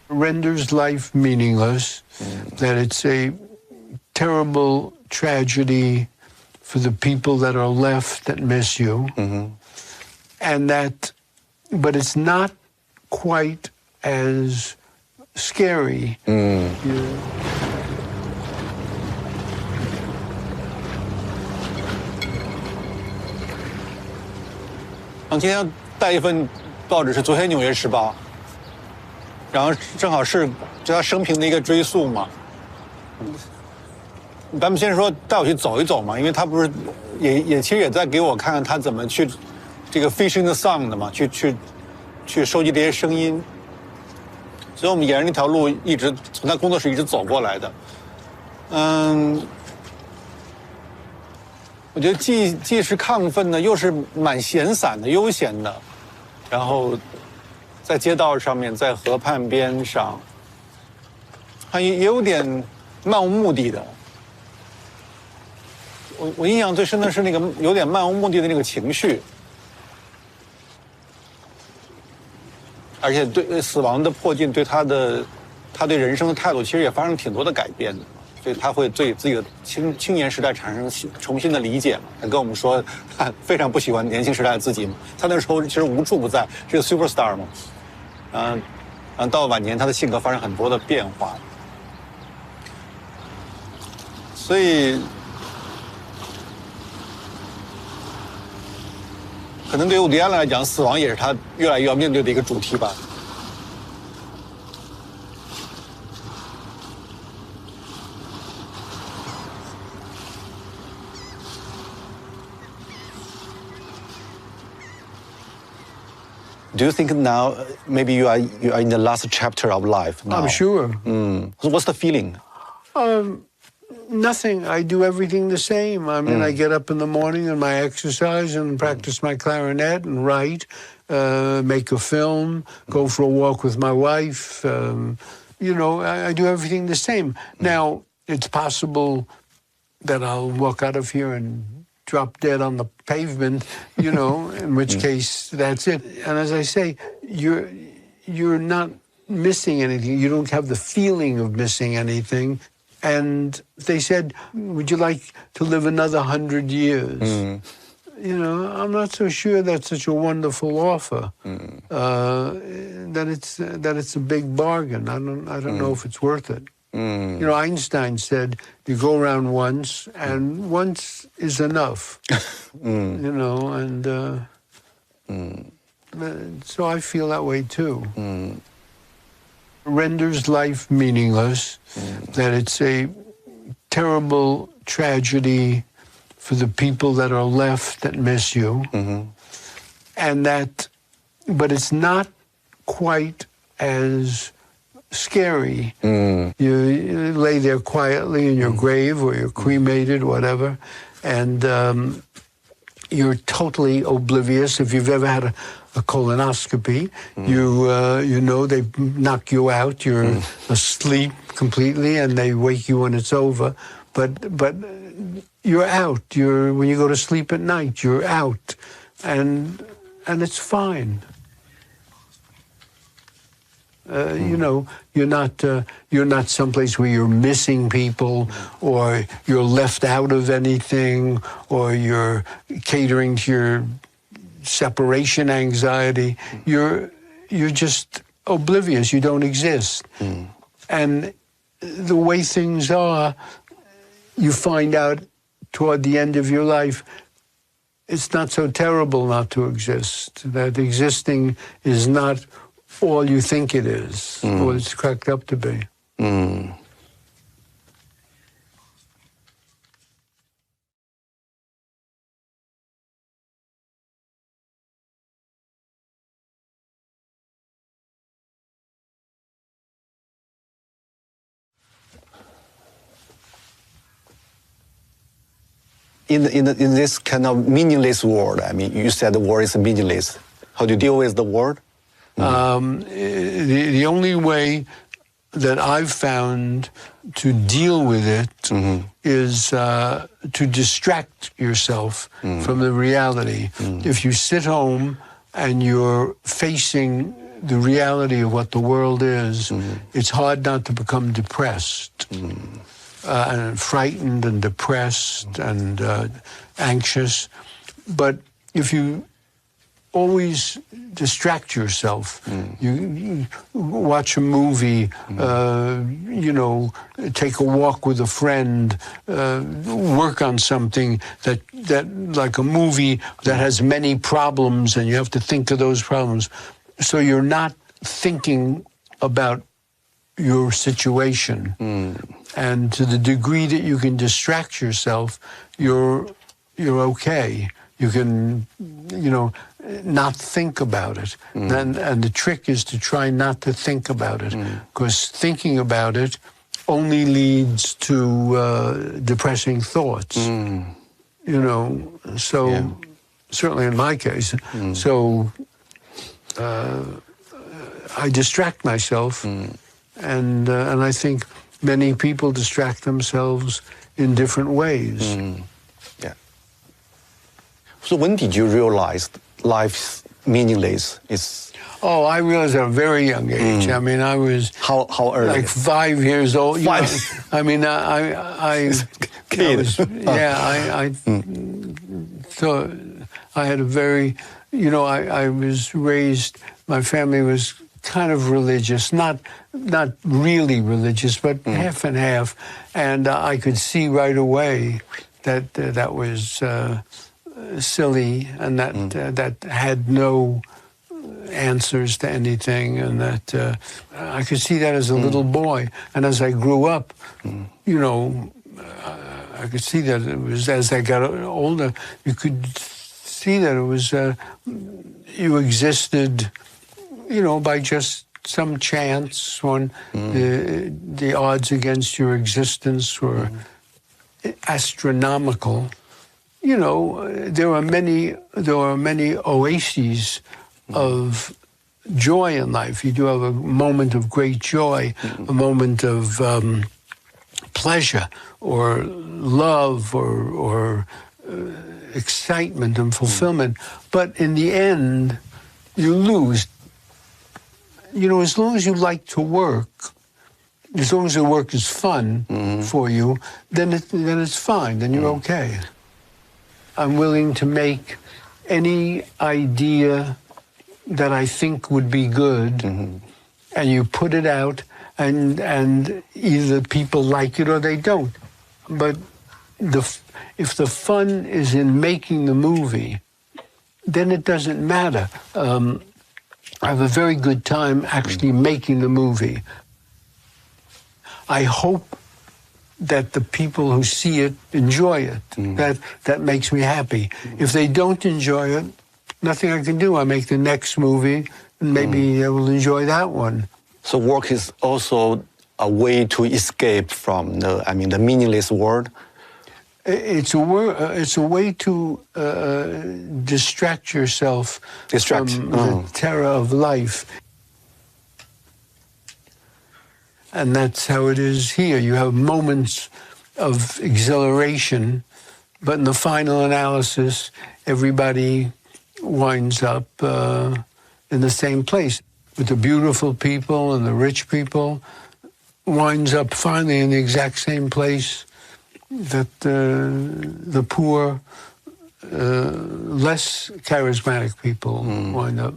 renders life meaningless, that it's a terrible tragedy for the people that are left that miss you, and that, but it's not quite as scary. 今天带一份报纸是昨天《纽约时报》，然后正好是对他生平的一个追溯嘛。咱们先说带我去走一走嘛，因为他不是其实也在给我看看他怎么去这个 fishing the sound 的嘛，去收集这些声音。所以我们沿着那条路一直从他工作室一直走过来的。我觉得既是亢奋的，又是蛮闲散的、悠闲的，然后在街道上面，在河畔边上，也有点漫无目的的。我印象最深的是那个有点漫无目的的那个情绪，而且对死亡的迫近，对他对人生的态度，其实也发生挺多的改变的。所以他会对自己的青年时代产生重新的理解嘛？他跟我们说，他非常不喜欢年轻时代的自己嘛。他那时候其实无处不在，是个 superstar 嘛。到晚年他的性格发生很多的变化。所以，可能对于伍迪·艾伦来讲，死亡也是他越来越要面对的一个主题吧。Do you think now maybe you are in the last chapter of life now? I'm sure. So what's the feeling? Nothing. I do everything the same. I mean, I get up in the morning and I exercise and practice my clarinet and write, make a film, go for a walk with my wife. I do everything the same. Now, it's possible that I'll walk out of here and drop dead on the pavement, in which case that's it. And as I say, you're not missing anything. You don't have the feeling of missing anything. And they said, would you like to live another 100 years? I'm not so sure that's such a wonderful offer. That it's a big bargain. I don't know if it's worth it. Einstein said, you go around once, and once is enough. So I feel that way too. Renders life meaningless, that it's a terrible tragedy for the people that are left that miss you, and that, but it's not quite as scary. You lay there quietly in your grave, or you're cremated, whatever, and you're totally oblivious. If you've ever had a colonoscopy, they knock you out. You're asleep completely, and they wake you when it's over. But you're out. When you go to sleep at night, you're out, and it's fine. You're not someplace where you're missing people, or you're left out of anything, or you're catering to your separation anxiety. You're just oblivious. You don't exist. And the way things are, you find out toward the end of your life, it's not so terrible not to exist. That existing is not all you think it is, or it's cracked up to be. In this kind of meaningless world, I mean, you said the word is meaningless. How do you deal with the word? The only way that I've found to deal with it is to distract yourself from the reality. If you sit home and you're facing the reality of what the world is, it's hard not to become depressed, and frightened and depressed and anxious. But if you always distract yourself, you watch a movie, take a walk with a friend, work on something that like a movie that has many problems, and you have to think of those problems. So you're not thinking about your situation. And to the degree that you can distract yourself, you're okay. You can, not think about it. And the trick is to try not to think about it, because thinking about it only leads to depressing thoughts. So certainly in my case. So I distract myself, and I think many people distract themselves in different ways. So when did you realize life's meaningless? Oh, I realized at a very young age. I mean, I was how early? Like 5 years old. I mean, I kid. I thought I had a very, I was raised. My family was kind of religious, not really religious, but half and half, and I could see right away that that was silly, and that had no answers to anything, and that I could see that as a little boy. And as I grew up, I could see that it was, as I got older, you could see that it was, you existed, by just some chance, when the odds against your existence were astronomical. There are many oases of joy in life. You do have a moment of great joy, a moment of pleasure or love or excitement and fulfillment. But in the end, you lose. As long as you like to work, as long as the work is fun for you, then it's fine. Then you're okay. I'm willing to make any idea that I think would be good, and you put it out, and either people like it or they don't. But if the fun is in making the movie, then it doesn't matter. I have a very good time actually making the movie. I hope that the people who see it enjoy it. That makes me happy. If they don't enjoy it, nothing I can do. I make the next movie, and maybe they will enjoy that one. So work is also a way to escape from the meaningless world. It's a way to distract yourself from the terror of life. And that's how it is here. You have moments of exhilaration, but in the final analysis, everybody winds up in the same place. With the beautiful people and the rich people, winds up finally in the exact same place that the poor, less charismatic people wind up.